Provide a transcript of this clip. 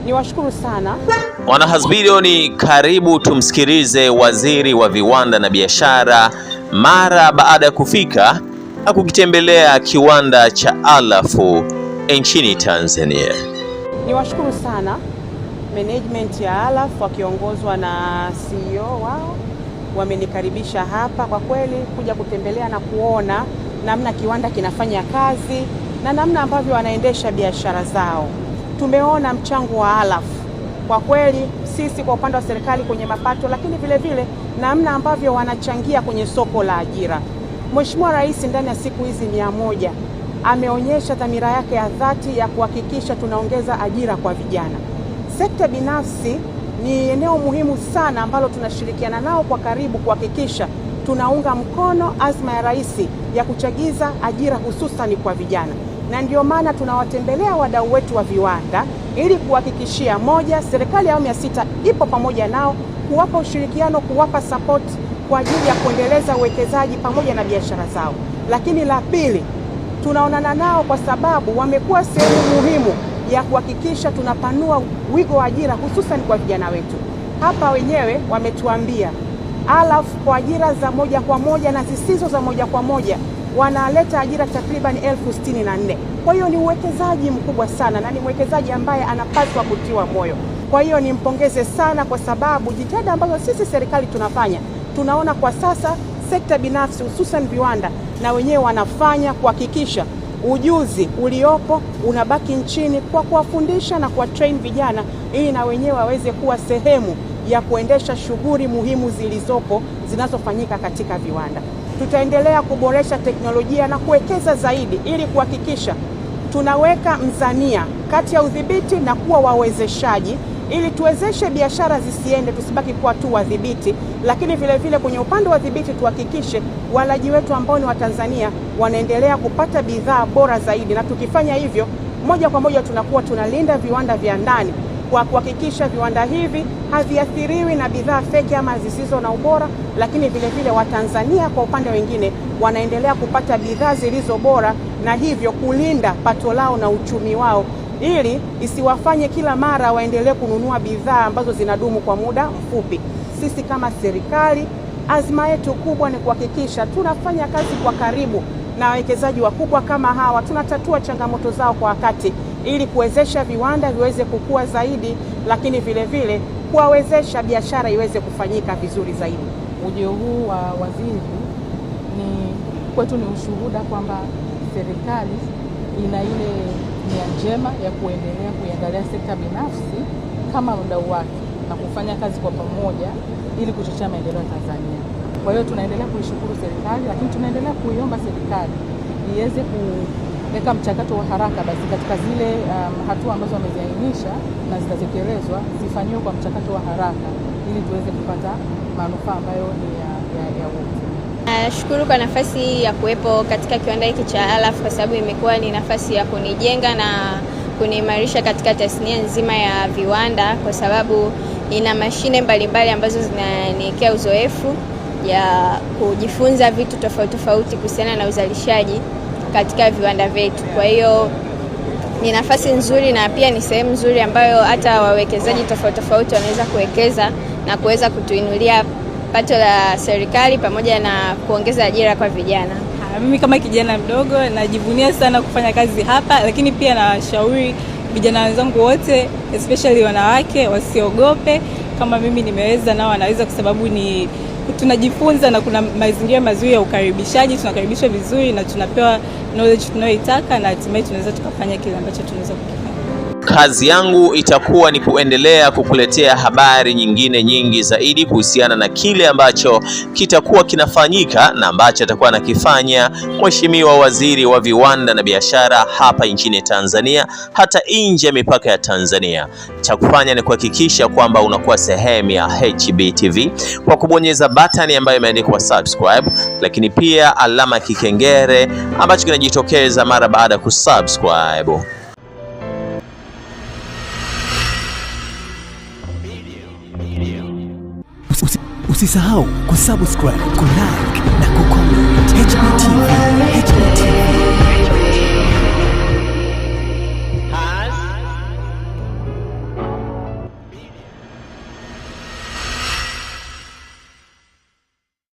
Niwashukuru sana wana Hasbirioni, karibu tumsikilize Waziri wa Viwanda na Biashara mara baada ya kufika na kukitembelea kiwanda cha Alaf nchini Tanzania. Niwashukuru sana management ya Alaf wakiongozwa na CEO wao, wamenikaribisha hapa kwa kweli kuja kutembelea na kuona namna kiwanda kinafanya kazi na namna ambavyo wanaendesha biashara zao. Tumeona mchango wa Alaf kwa kweli, sisi kwa upande wa serikali kwenye mapato, lakini vile vile namna ambavyo wanachangia kwenye soko la ajira. Mheshimiwa Rais ndani ya siku hizi 100 ameonyesha dhamira yake ya dhati ya kuhakikisha tunaongeza ajira kwa vijana. Sekta binafsi ni eneo muhimu sana ambalo tunashirikiana nao kwa karibu kuhakikisha tunaunga mkono azma ya Rais ya kuchagiza ajira hususani kwa vijana. Na ndio maana tunawatembelea wadau wetu wa viwanda ili kuhakikishia, moja, serikali ya awamu ya 6 ipo pamoja nao kuwapa ushirikiano, kuwapa support kwa ajili ya kuendeleza uwekezaji pamoja na biashara zao. Lakini la pili, tunaonana nao kwa sababu wamekuwa sehemu muhimu ya kuhakikisha tunapanua wigo wa ajira hususan kwa vijana wetu. Hapa wenyewe wametuambia Alaf kwa ajira za moja kwa moja na zisizo za moja kwa moja wanaleta ajira takriban 64,000. Kwa hiyo ni uwekezaji mkubwa sana na ni mwekezaji ambaye anapaswa kutiwa moyo. Kwa hiyo nimpongeze sana kwa sababu jitihada ambazo sisi serikali tunafanya, tunaona kwa sasa sekta binafsi hususan viwanda na wenyewe wanafanya kuhakikisha ujuzi uliopo unabaki nchini kwa kuwafundisha na kwa train vijana ili na wenyewe waweze kuwa sehemu ya kuendesha shughuli muhimu zilizopo zinazofanyika katika viwanda. Tutaendelea kuboresha teknolojia na kuwekeza zaidi ili kuhakikisha tunaweka mzania kati ya udhibiti na kuwa wawezeshaji ili tuwezeshe biashara zisiende, tusibaki kuwa tu wadhibiti, lakini vile vile kwenye upande wa udhibiti tuhakikishe walaji wetu ambao ni Watanzania wanaendelea kupata bidhaa bora zaidi, na tukifanya hivyo moja kwa moja tunakuwa tunalinda viwanda vya ndani kwa kuhakikisha viwanda hivi haviathiriwi na bidhaa feki ama zisizo na ubora, lakini vile vile Watanzania kwa upande wengine wanaendelea kupata bidhaa zilizo bora na hivyo kulinda pato lao na uchumi wao ili isiwafanye kila mara waendelee kununua bidhaa ambazo zinadumu kwa muda mfupi. Sisi kama serikali azma yetu kubwa ni kuhakikisha tunafanya kazi kwa karibu na wawekezaji wakubwa kama hawa, tunatatua changamoto zao kwa wakati ili kuwezesha viwanda viweze kukua zaidi, lakini vile vile kuwawezesha biashara iweze kufanyika vizuri zaidi. Ujio huu wa waziri kwetu ni ushuhuda kwamba serikali ina ile nia njema ya kuendelea kuiangalia sekta binafsi kama mdau wake na kufanya kazi kwa pamoja ili kuchochea maendeleo ya Tanzania. Kwa hiyo tunaendelea kuishukuru serikali, lakini tunaendelea kuiomba serikali iweze kuweka mchakato wa haraka basi katika zile hatua ambazo wameziainisha na zitatekelezwa zifanywe kwa mchakato wa haraka ili tuweze kupata manufaa ambayo ni ya wote. Nashukuru kwa nafasi ya kuwepo katika kiwanda hiki cha Alaf kwa sababu imekuwa ni nafasi ya kunijenga na kuniimarisha katika tasnia nzima ya viwanda, kwa sababu ina mashine mbalimbali ambazo zinaniwekea uzoefu ya kujifunza vitu tofauti tofauti kuhusiana na uzalishaji katika viwanda vyetu. Kwa hiyo ni nafasi nzuri na pia ni sehemu nzuri ambayo hata wawekezaji tofauti tofauti wanaweza kuwekeza na kuweza kutuinulia pato la serikali pamoja na kuongeza ajira kwa vijana. Mimi kama kijana mdogo najivunia sana kufanya kazi hapa, lakini pia nawashauri vijana wenzangu wote especially wanawake wasiogope. Kama mimi nimeweza nao wanaweza, kwa sababu ni tunajifunza na kuna mazingira mazuri ya ukaribishaji, tunakaribishwa vizuri na tunapewa knowledge tunayoitaka na hatimaye tunaweza tukafanya kile ambacho tunaweza kukifanya. Kazi yangu itakuwa ni kuendelea kukuletea habari nyingine nyingi zaidi kuhusiana na kile ambacho kitakuwa kinafanyika na ambacho atakuwa anakifanya Mheshimiwa Waziri wa Viwanda na Biashara hapa nchini Tanzania, hata nje ya mipaka ya Tanzania. Cha kufanya ni kuhakikisha kwamba unakuwa sehemu ya HBTV kwa kubonyeza button ambayo imeandikwa subscribe, lakini pia alama ya kikengele ambacho kinajitokeza mara baada ya kusubscribe. Usisahau kusubscribe, kulike na kucomment. HBTV.